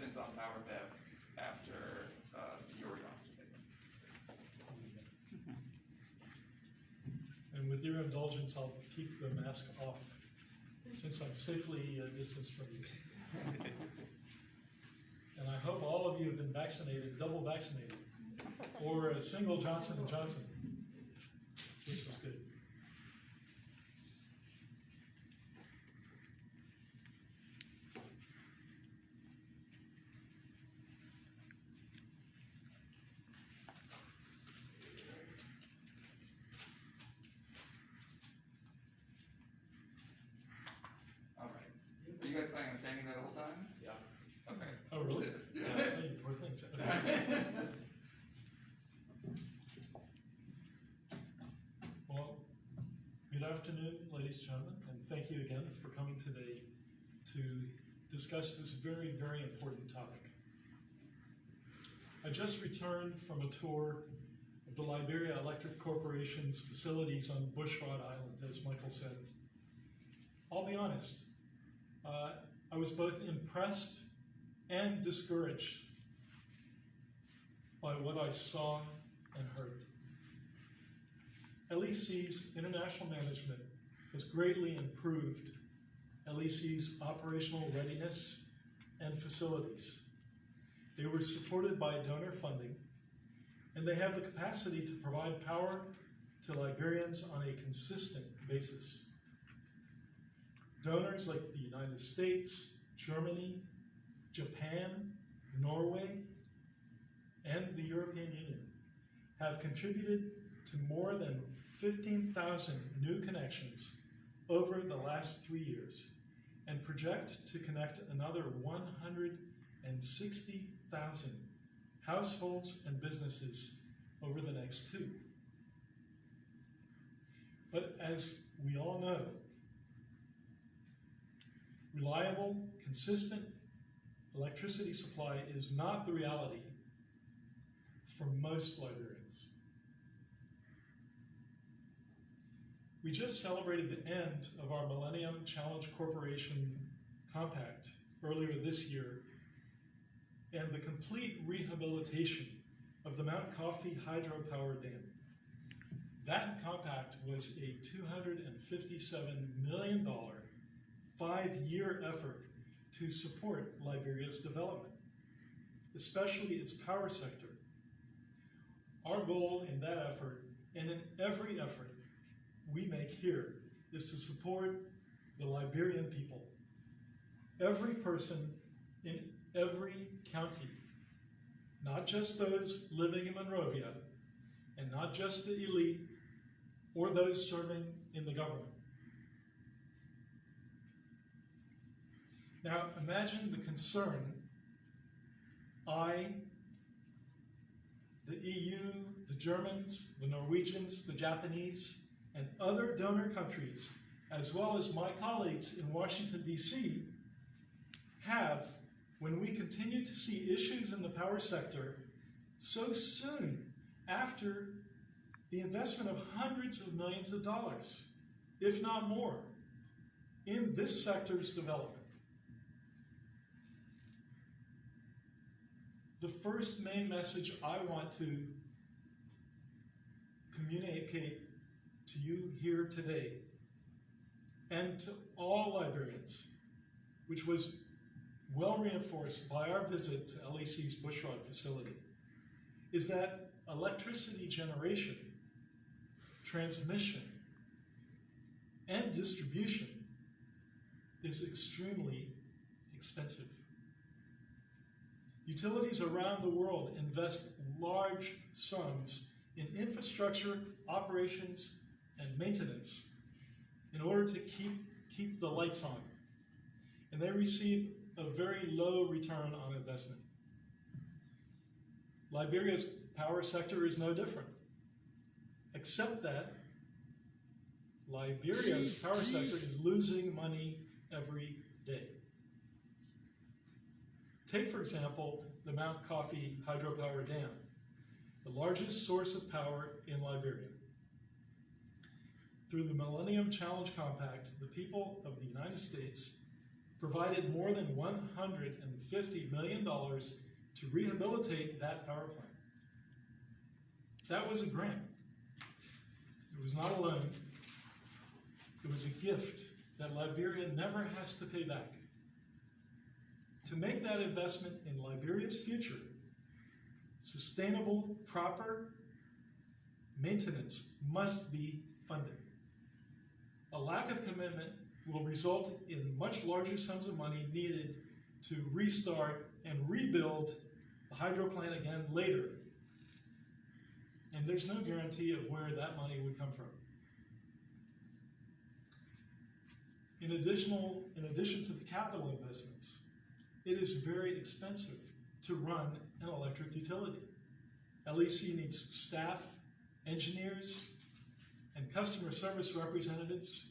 questions on power theft after your And with your indulgence, I'll keep the mask off since I'm safely distanced from you. And I hope all of you have been vaccinated, double vaccinated, or a single Johnson & Johnson. This is good. Are you guys planning on standing there the whole time? Yeah. Okay. Oh, really? Yeah. Oh, you poor things. Okay. Well, good afternoon, ladies and gentlemen, and thank you again for coming today to discuss this very, very important topic. I just returned from a tour of the Liberia Electric Corporation's facilities on Bushrod Island, as Michael said. I'll be honest, I was both impressed and discouraged by what I saw and heard. LEC's international management has greatly improved LEC's operational readiness and facilities. They were supported by donor funding, and they have the capacity to provide power to Liberians on a consistent basis. Donors like the United States, Germany, Japan, Norway, and the European Union have contributed to more than 15,000 new connections over the last 3 years and project to connect another 160,000 households and businesses over the next 2. But as we all know, reliable, consistent electricity supply is not the reality for most Liberians. We just celebrated the end of our Millennium Challenge Corporation Compact earlier this year, and the complete rehabilitation of the Mount Coffee hydropower dam. That compact was a $257 million 5-year effort to support Liberia's development, especially its power sector. Our goal in that effort, and in every effort we make here, is to support the Liberian people. Every person in every county, not just those living in Monrovia, and not just the elite or those serving in the government. Now imagine the concern I, the EU, the Germans, the Norwegians, the Japanese, and other donor countries, as well as my colleagues in Washington, D.C., have when we continue to see issues in the power sector so soon after the investment of hundreds of millions of dollars, if not more, in this sector's development. The first main message I want to communicate to you here today, and to all Liberians, which was well reinforced by our visit to LEC's Bushrod facility, is that electricity generation, transmission, and distribution is extremely expensive. Utilities around the world invest large sums in infrastructure, operations, and maintenance in order to keep the lights on. And they receive a very low return on investment. Liberia's power sector is no different, except that Liberia's power sector is losing money every day. Take, for example, the Mount Coffee hydropower dam, the largest source of power in Liberia. Through the Millennium Challenge Compact, the people of the United States provided more than $150 million to rehabilitate that power plant. That was a grant. It was not a loan. It was a gift that Liberia never has to pay back. To make that investment in Liberia's future sustainable, proper maintenance must be funded. A lack of commitment will result in much larger sums of money needed to restart and rebuild the hydro plant again later. And there's no guarantee of where that money would come from. In addition to the capital investments, it is very expensive to run an electric utility. LEC needs staff, engineers, and customer service representatives.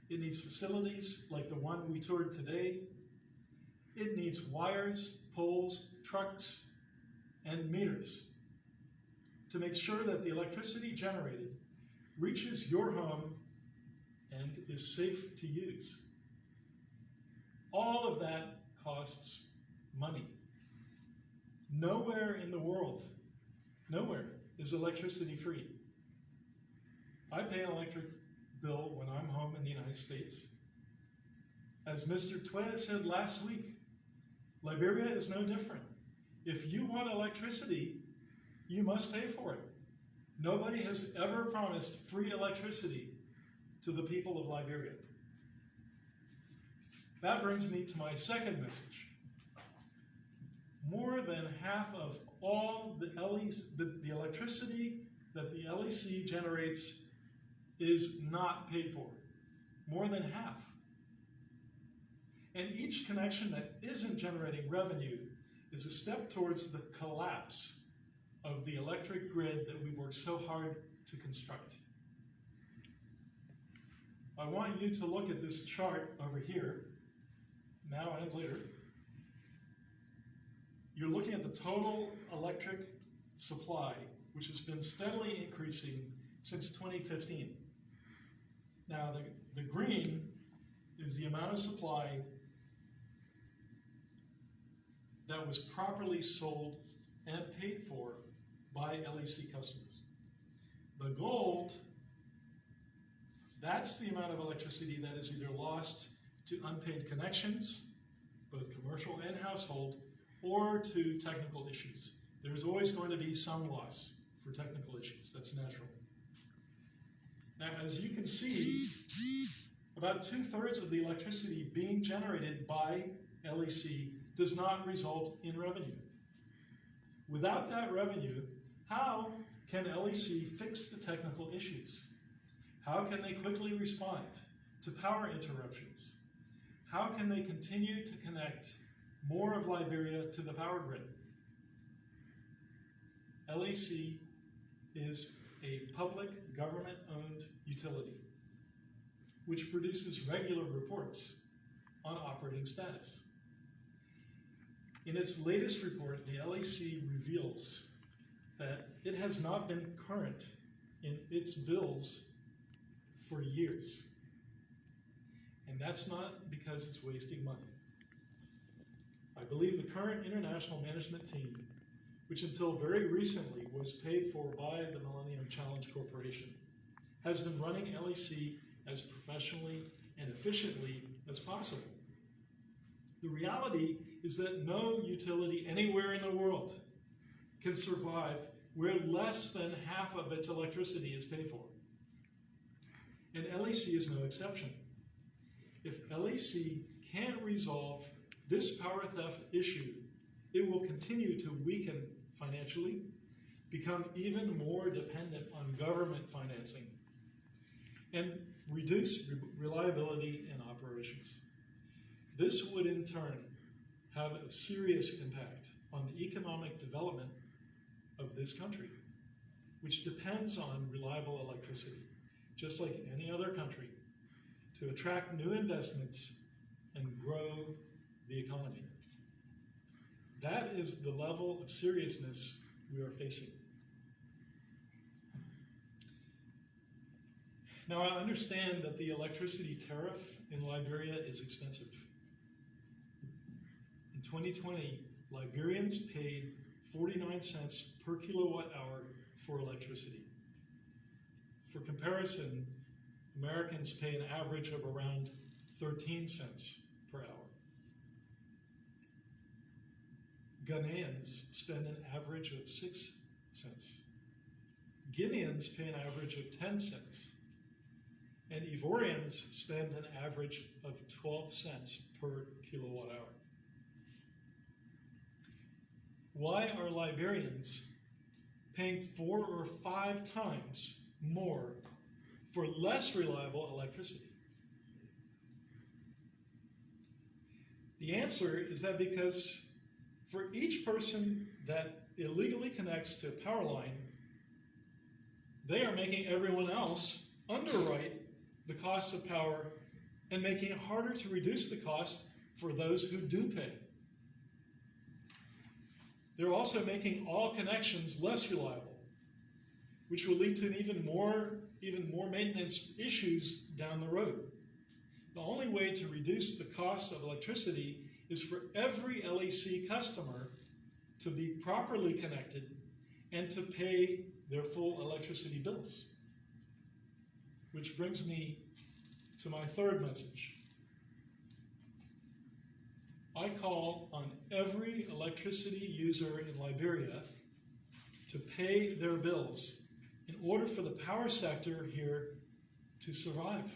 It needs facilities like the one we toured today. It needs wires, poles, trucks, and meters to make sure that the electricity generated reaches your home and is safe to use. All of that costs money. Nowhere in the world, nowhere is electricity free. I pay an electric bill when I'm home in the United States. As Mr. Twed said last week, Liberia is no different. If you want electricity, you must pay for it. Nobody has ever promised free electricity to the people of Liberia. That brings me to my second message. More than half of all the electricity that the LEC generates is not paid for. More than half. And each connection that isn't generating revenue is a step towards the collapse of the electric grid that we worked so hard to construct. I want you to look at this chart over here, now and later. You're looking at the total electric supply, which has been steadily increasing since 2015. Now, the green is the amount of supply that was properly sold and paid for by LEC customers. The gold, that's the amount of electricity that is either lost to unpaid connections, both commercial and household, or to technical issues. There's always going to be some loss for technical issues. That's natural. Now, as you can see, about 2/3 of the electricity being generated by LEC does not result in revenue. Without that revenue, how can LEC fix the technical issues? How can they quickly respond to power interruptions? How can they continue to connect more of Liberia to the power grid? LEC is a public government-owned utility which produces regular reports on operating status. In its latest report, the LEC reveals that it has not been current in its bills for years. And that's not because it's wasting money. I believe the current international management team, which until very recently was paid for by the Millennium Challenge Corporation, has been running LEC as professionally and efficiently as possible. The reality is that no utility anywhere in the world can survive where less than half of its electricity is paid for. And LEC is no exception. If LEC can't resolve this power theft issue, it will continue to weaken financially, become even more dependent on government financing, and reduce reliability in operations. This would in turn have a serious impact on the economic development of this country, which depends on reliable electricity, just like any other country, to attract new investments and grow the economy. That is the level of seriousness we are facing. Now, I understand that the electricity tariff in Liberia is expensive. 2020, Liberians paid 49 cents per kilowatt hour for electricity. For comparison, Americans pay an average of around 13 cents per hour. Ghanaians spend an average of 6 cents. Guineans pay an average of 10 cents. And Ivorians spend an average of 12 cents per kilowatt hour. Why are Liberians paying 4 or 5 times more for less reliable electricity? The answer is that because for each person that illegally connects to a power line, they are making everyone else underwrite the cost of power and making it harder to reduce the cost for those who do pay. They're also making all connections less reliable, which will lead to even more maintenance issues down the road. The only way to reduce the cost of electricity is for every LEC customer to be properly connected and to pay their full electricity bills. Which brings me to my third message. I call on every electricity user in Liberia to pay their bills in order for the power sector here to survive.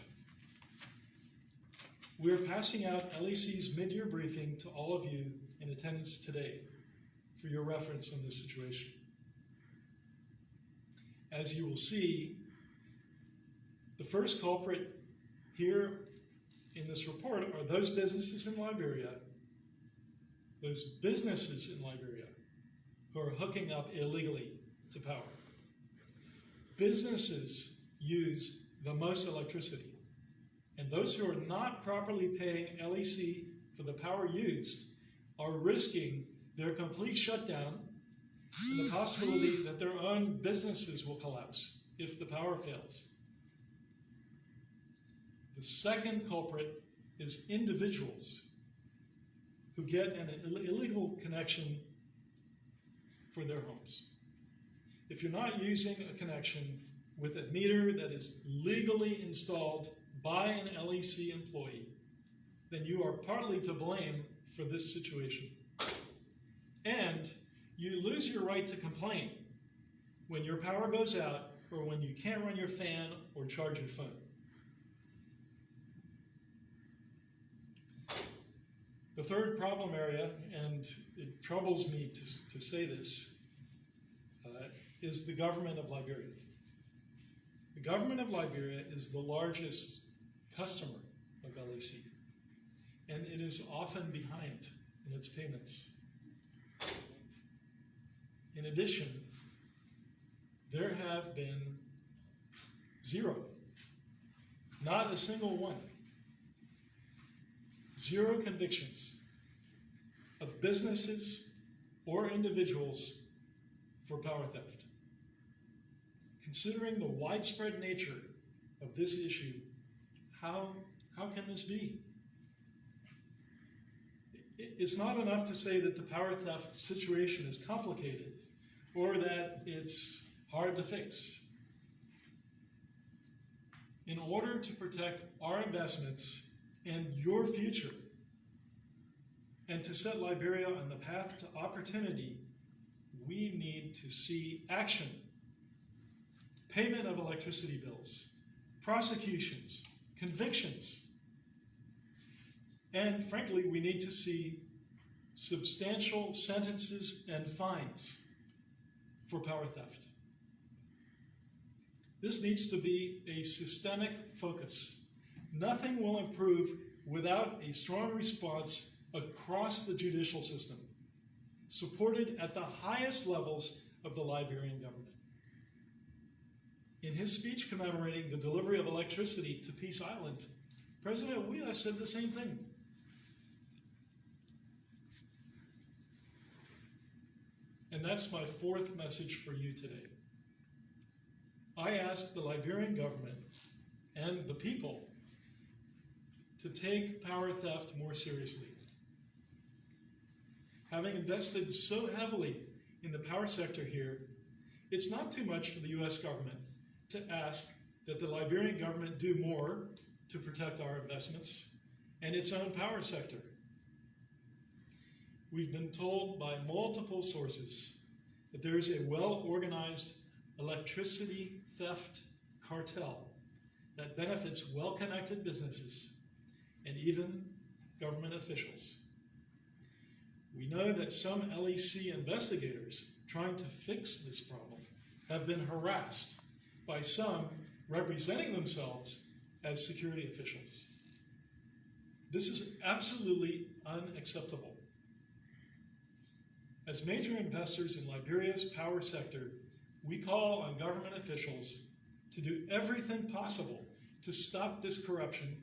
We are passing out LEC's mid-year briefing to all of you in attendance today for your reference on this situation. As you will see, the first culprit here in this report are those businesses in Liberia who are hooking up illegally to power. Businesses use the most electricity, and those who are not properly paying LEC for the power used are risking their complete shutdown and the possibility that their own businesses will collapse if the power fails. The second culprit is individuals who get an illegal connection for their homes. If you're not using a connection with a meter that is legally installed by an LEC employee, then you are partly to blame for this situation. And you lose your right to complain when your power goes out or when you can't run your fan or charge your phone. The third problem area, and it troubles me to say this, is the government of Liberia. The government of Liberia is the largest customer of LEC, and it is often behind in its payments. In addition, there have been zero, not a single one, zero convictions of businesses or individuals for power theft. Considering the widespread nature of this issue, how can this be? It's not enough to say that the power theft situation is complicated or that it's hard to fix. In order to protect our investments and your future, and to set Liberia on the path to opportunity, we need to see action. Payment of electricity bills, prosecutions, convictions, and frankly, we need to see substantial sentences and fines for power theft. This needs to be a systemic focus. Nothing will improve without a strong response across the judicial system, supported at the highest levels of the Liberian government. In his speech commemorating the delivery of electricity to Peace Island, President Wheeler said the same thing. And that's my fourth message for you today. I ask the Liberian government and the people to take power theft more seriously. having invested so heavily in the power sector here, it's not too much for the US government to ask that the Liberian government do more to protect our investments and its own power sector. We've been told by multiple sources that there is a well-organized electricity theft cartel that benefits well-connected businesses and even government officials. We know that some LEC investigators trying to fix this problem have been harassed by some representing themselves as security officials. This is absolutely unacceptable. As major investors in Liberia's power sector, we call on government officials to do everything possible to stop this corruption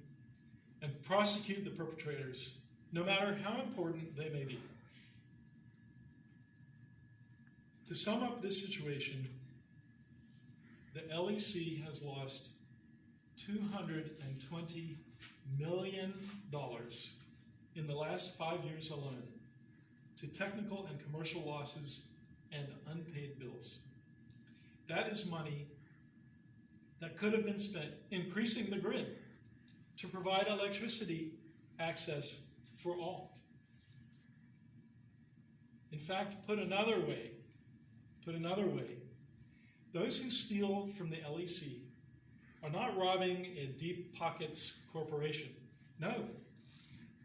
and prosecute the perpetrators, no matter how important they may be. To sum up this situation, the LEC has lost $220 million in the last 5 years alone to technical and commercial losses and unpaid bills. That is money that could have been spent increasing the grid to provide electricity access for all. In fact, put another way, those who steal from the LEC are not robbing a deep pockets corporation. No,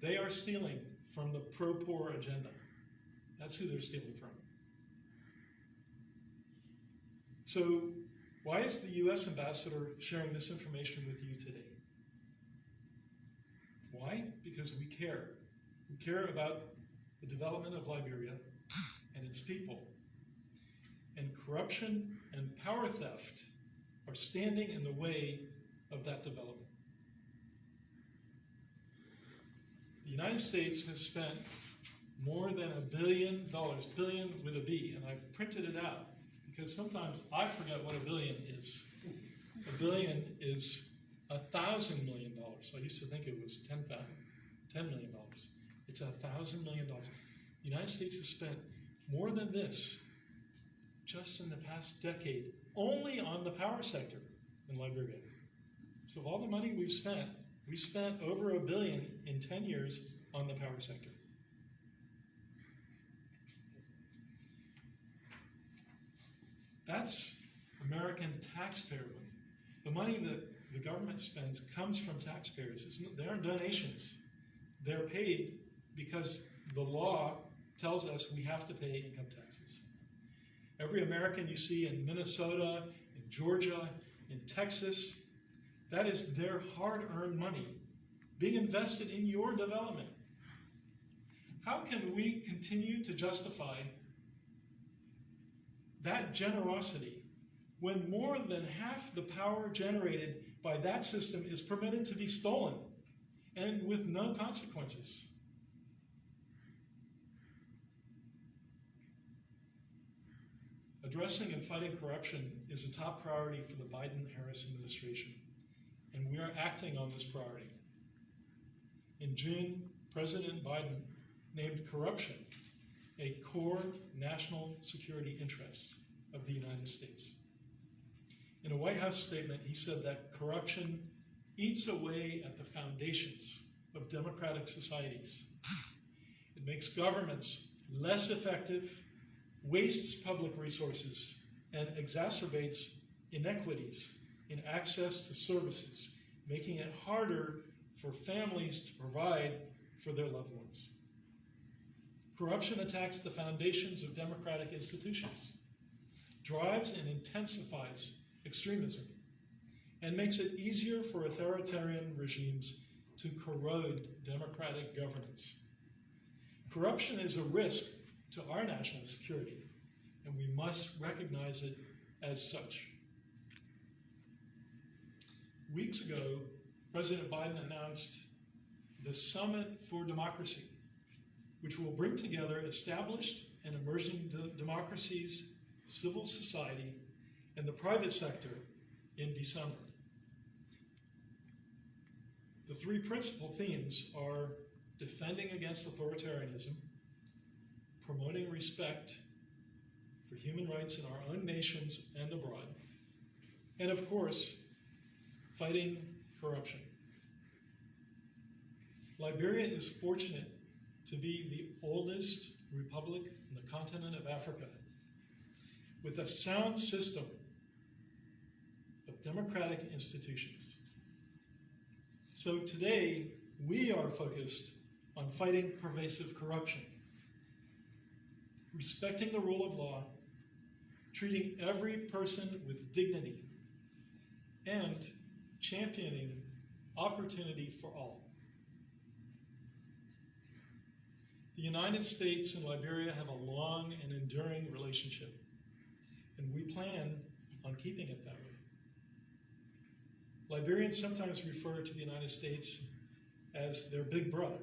they are stealing from the pro-poor agenda. That's who they're stealing from. So why is the US ambassador sharing this information with you today? Why? Because we care. We care about the development of Liberia and its people. And corruption and power theft are standing in the way of that development. The United States has spent more than $1 billion, billion with a B, and I printed it out because sometimes I forget what a billion is. A billion is $1,000 million. I used to think it was $10 million. It's $1,000 million. The United States has spent more than this just in the past decade only on the power sector in Liberia. So of all the money we spent over $1 billion in 10 years on the power sector. That's American taxpayer money. The money that the government spends comes from taxpayers. They aren't donations. They're paid because the law tells us we have to pay income taxes. Every American you see in Minnesota, in Georgia, in Texas, that is their hard-earned money being invested in your development. How can we continue to justify that generosity when more than half the power generated by that system is permitted to be stolen and with no consequences? Addressing and fighting corruption is a top priority for the Biden-Harris administration, and we are acting on this priority. In June, President Biden named corruption a core national security interest of the United States. In a White House statement, he said that corruption eats away at the foundations of democratic societies. It makes governments less effective, wastes public resources, and exacerbates inequities in access to services, making it harder for families to provide for their loved ones. Corruption attacks the foundations of democratic institutions, drives and intensifies extremism, and makes it easier for authoritarian regimes to corrode democratic governance. Corruption is a risk to our national security, and we must recognize it as such. Weeks ago, President Biden announced the Summit for Democracy, which will bring together established and emerging democracies, civil society, and the private sector in December. The three principal themes are defending against authoritarianism, promoting respect for human rights in our own nations and abroad, and of course, fighting corruption. Liberia is fortunate to be the oldest republic in the continent of Africa, with a sound system of democratic institutions. So today, we are focused on fighting pervasive corruption, respecting the rule of law, treating every person with dignity, and championing opportunity for all. The United States and Liberia have a long and enduring relationship, and we plan on keeping it that way. Liberians sometimes refer to the United States as their big brother.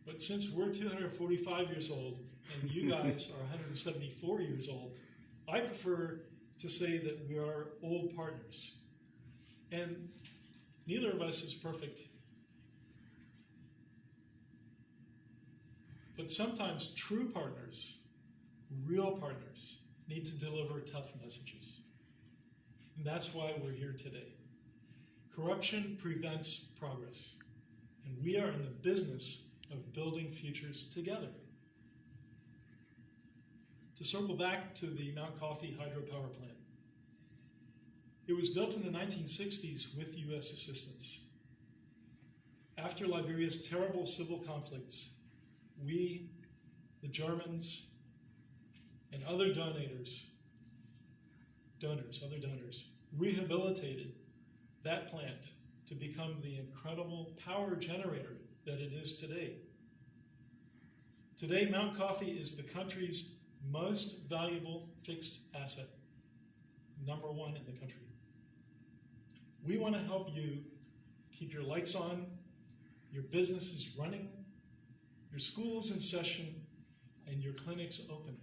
But since we're 245 years old and you guys are 174 years old, I prefer to say that we are old partners. And neither of us is perfect. But sometimes true partners, real partners, need to deliver tough messages. And that's why we're here today. Corruption prevents progress, and we are in the business of building futures together. To circle back to the Mount Coffee hydropower plant, it was built in the 1960s with U.S. assistance. After Liberia's terrible civil conflicts, we, the Germans, and other donors, rehabilitated that plant to become the incredible power generator that it is today. Today, Mount Coffee is the country's most valuable fixed asset, #1 in the country. We want to help you keep your lights on, your businesses running, your schools in session, and your clinics open.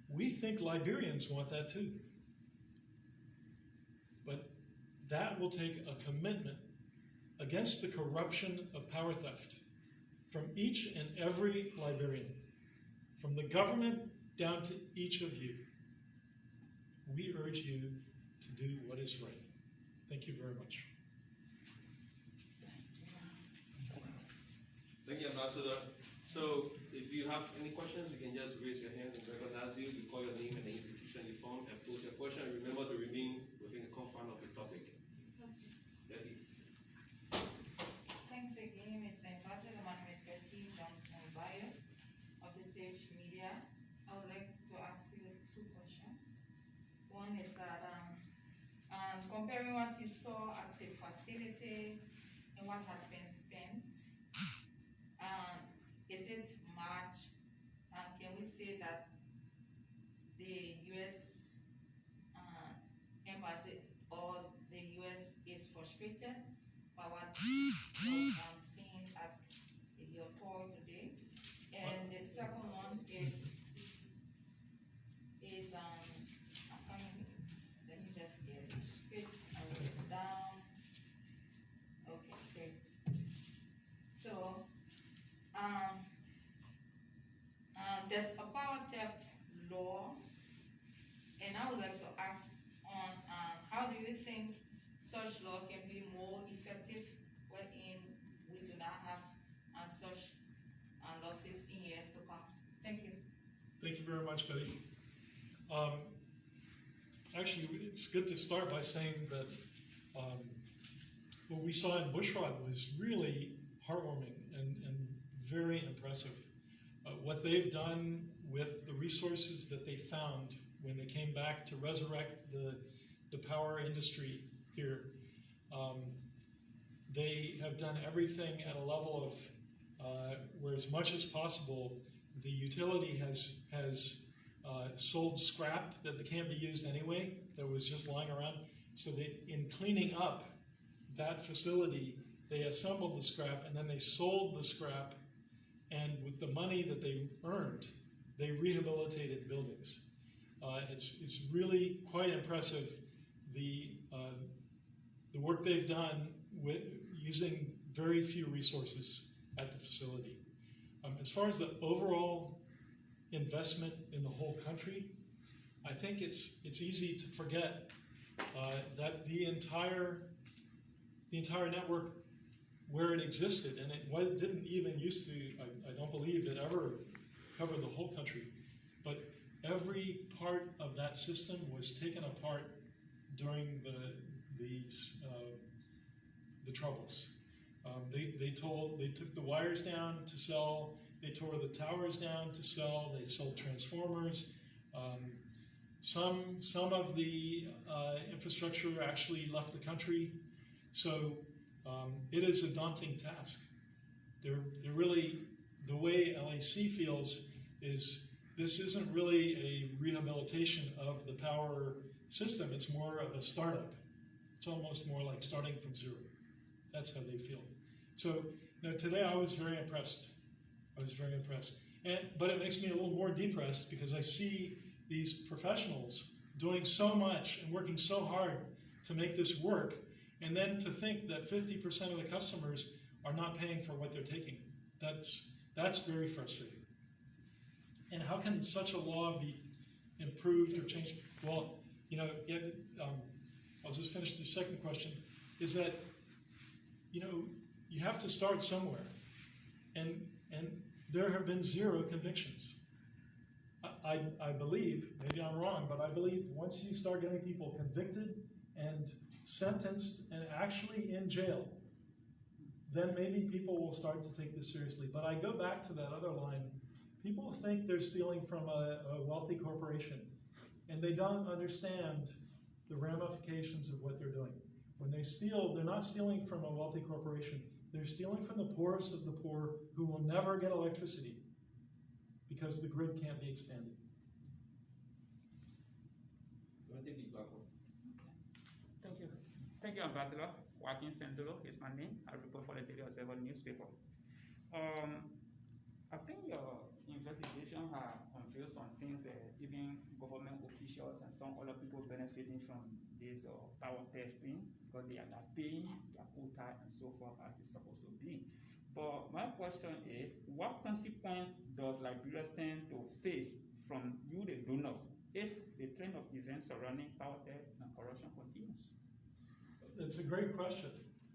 We think Liberians want that too. But that will take a commitment against the corruption of power theft from each and every Liberian, from the government down to each of you. We urge you to do what is right. Thank you very much. Thank you, Ambassador. So if you have any questions, you can just raise your hand and recognize you. You call your name and the institution you form and pose your question. Remember to remain within the confines of the topic. Becky. Thanks again, Mr. Ambassador. My name is Betty Johnson Bayo of the Stage Media. I would like to ask you 2 questions. One is that comparing what you saw at the facility and what has been spent, is it much? Can we say that the U.S. embassy or the U.S. is frustrated by what I'm seeing at the airport today? And the second one is let me just get it straight. I wrote it down. Okay, great. So, there's a power theft law, and I would like to ask on how do you think such law can be more effective wherein we do not have such losses in years to come? Thank you. Thank you very much, Betty. Actually, it's good to start by saying that what we saw in Bushrod was really heartwarming and very impressive. What they've done with the resources that they found when they came back to resurrect the power industry here, they have done everything at a level of where, as much as possible, the utility has sold scrap that can't be used anyway, that was just lying around. So in cleaning up that facility, they assembled the scrap and then they sold the scrap, and with the money that they earned, they rehabilitated buildings. It's really quite impressive, the work they've done with using very few resources at the facility. As far as the overall investment in the whole country, I think it's easy to forget that the entire network where it existed, and it didn't even used to, I don't believe it ever covered the whole country, but every part of that system was taken apart during the troubles. They took the wires down to sell, they tore the towers down to sell, they sold transformers. Some of the infrastructure actually left the country. So it is a daunting task. They're really, the way LAC feels is this isn't really a rehabilitation of the power system, it's more of a startup. It's almost more like starting from zero. That's how they feel. So today I was very impressed. But it makes me a little more depressed because I see these professionals doing so much and working so hard to make this work, and then to think that 50% of the customers are not paying for what they're taking. That's very frustrating. And how can such a law be improved or changed? Well, I'll just finish the second question, is that, you have to start somewhere. And there have been 0 convictions. I believe, maybe I'm wrong, but I believe once you start getting people convicted and sentenced and actually in jail, then maybe people will start to take this seriously. But I go back to that other line. People think they're stealing from a wealthy corporation, and they don't understand the ramifications of what they're doing. When they steal, they're not stealing from a wealthy corporation. They're stealing from the poorest of the poor who will never get electricity because the grid can't be expanded. Thank you. Thank you, Ambassador. Joaquin Sendolo is my name. I report for the Daily Observer newspaper. I think your investigation has unveiled some things that even government officials and some other people benefiting from this power testing because they are not paying their quota and so forth as it's supposed to be. But my question is, what consequence does Liberia stand to face from you, the donors, if the trend of events surrounding power theft and corruption continues? It's a great question,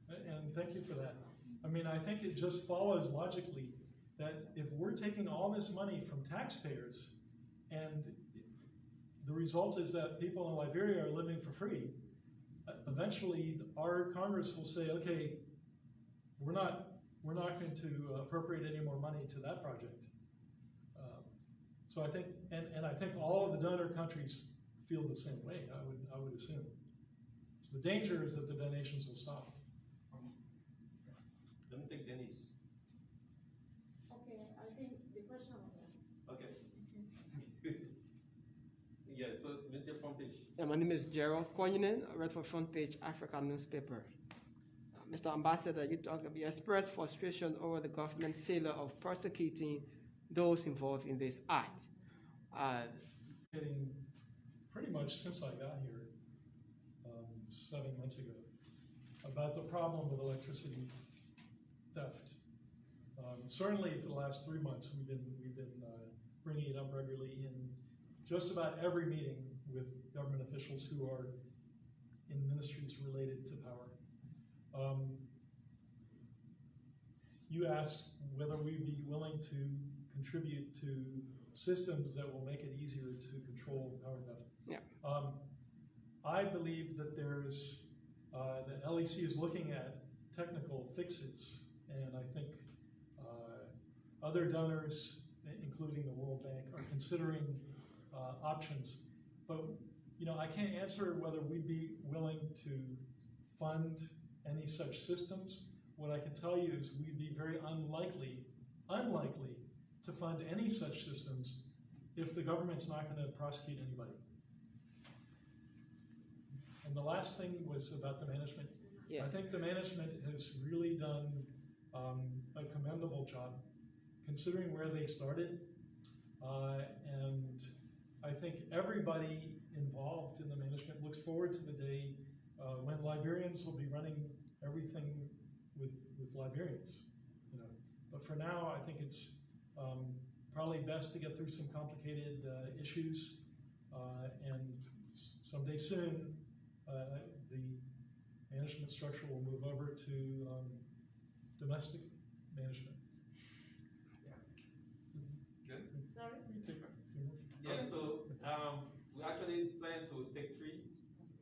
and thank you for that. I mean, I think it just follows logically that if we're taking all this money from taxpayers and the result is that people in Liberia are living for free, eventually our Congress will say, okay, we're not going to appropriate any more money to that project. So I think, and I think all of the donor countries feel the same way, I would assume. So the danger is that the donations will stop. Let me take Dennis. Okay, I think the question was asked. Okay. Yeah, so let's take front page. Yeah, my name is Gerald Koyinen. I read for Front Page African newspaper. Mr. Ambassador, you expressed frustration over the government failure of prosecuting those involved in this act. Getting pretty much since I got here 7 months ago about the problem with electricity theft. Certainly for the last 3 months, we've been bringing it up regularly in just about every meeting with government officials who are in ministries related to power. You asked whether we'd be willing to contribute to systems that will make it easier to control power theft. Yeah. I believe that there's, that LEC is looking at technical fixes, and I think other donors, including the World Bank, are considering options. But I can't answer whether we'd be willing to fund any such systems. What I can tell you is we'd be very unlikely to fund any such systems if the government's not going to prosecute anybody. And the last thing was about the management. Yeah. I think the management has really done a commendable job considering where they started. And I think everybody involved in the management looks forward to the day when Librarians will be running everything with Librarians. But for now, I think it's probably best to get through some complicated issues, and someday soon, the management structure will move over to domestic management. Good. Sorry? You take a few more. Yeah, so we actually plan to take 3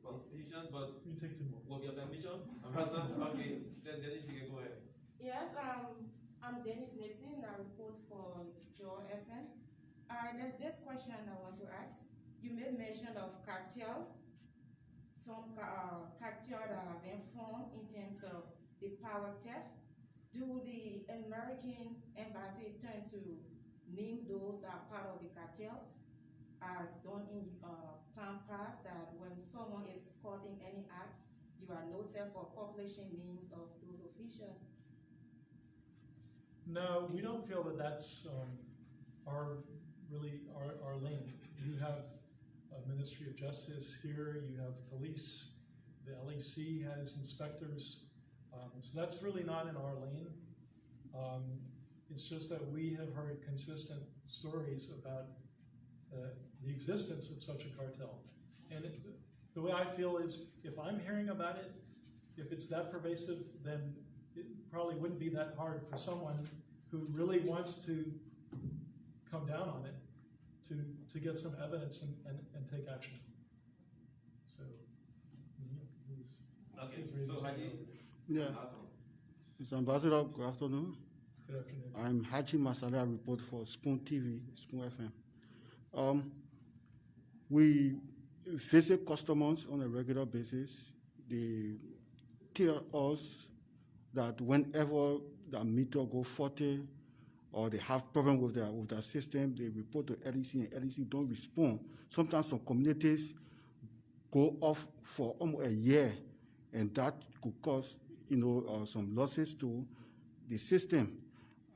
institutions, but You take 2 more. with your permission, Ambassador, okay, then Dennis, you can go ahead. Yes, I'm Dennis Nipson, I report for Joe FM. There's this question I want to ask. You made mention of cartel, some cartel that have been formed in terms of the power theft. Do the American embassy tend to name those that are part of the cartel, as done in time past, that when someone is caught in any act, you are noted for publishing names of those officials? No, we don't feel that that's our lane. You have a Ministry of Justice here, you have police, the LEC has inspectors, so that's really not in our lane. It's just that we have heard consistent stories about the existence of such a cartel. And the way I feel is, if I'm hearing about it, if it's that pervasive, then it probably wouldn't be that hard for someone who really wants to come down on it to get some evidence and take action. So, please. Okay, Please read so this Haji, out. Yeah, Mr. Ambassador, good afternoon. Good afternoon. I'm Haji Masala, I report for Spoon TV, Spoon FM. We visit customers on a regular basis. They tell us that whenever the meter go faulty or they have problem with their system, they report to LEC and LEC don't respond. Sometimes some communities go off for almost a year, and that could cause some losses to the system.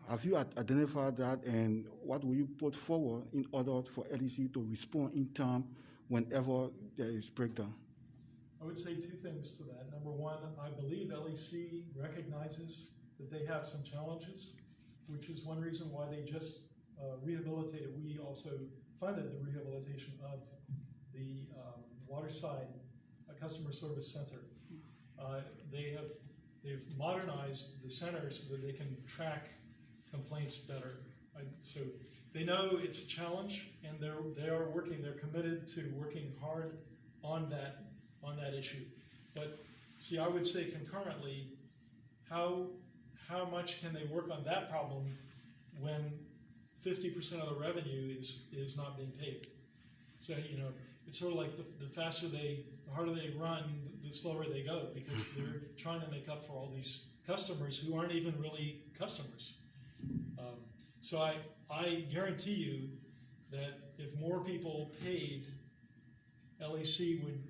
Have you identified that, and what will you put forward in order for LEC to respond in time whenever there is breakdown? I would say 2 things to that. Number one, I believe LEC recognizes that they have some challenges, which is one reason why they just rehabilitated. We also funded the rehabilitation of the Waterside Customer Service Center. They've modernized the center so that they can track complaints better. So they know it's a challenge, and they're committed to working hard on that issue. But see, I would say concurrently, how much can they work on that problem when 50% of the revenue is not being paid? So it's sort of like the harder they run, the slower they go, because they're trying to make up for all these customers who aren't even really customers. So I guarantee you that if more people paid, LEC would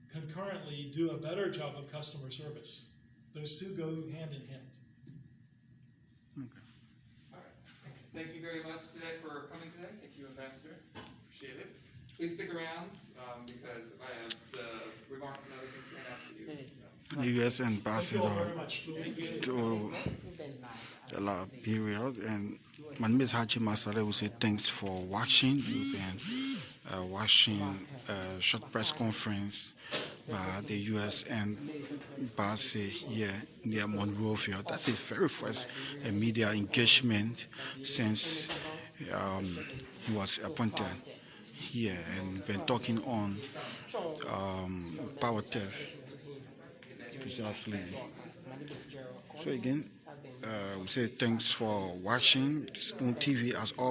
concurrently do a better job of customer service. Those 2 go hand in hand. Okay. All right. Thank you very much today for coming today. Thank you, Ambassador. Appreciate it. Please stick around because I have the remarks and other things planned out for you. So. The U.S. Thank you Ambassador all very much. to the period, and my name is Haji Masale. We say thanks for watching. You've been watching a short press conference by the U.S. Embassy here near Monrovia. That's the very first media engagement since he was appointed here, and we've been talking on power theft. Precisely. So again, we say thanks for watching Spoon TV as always.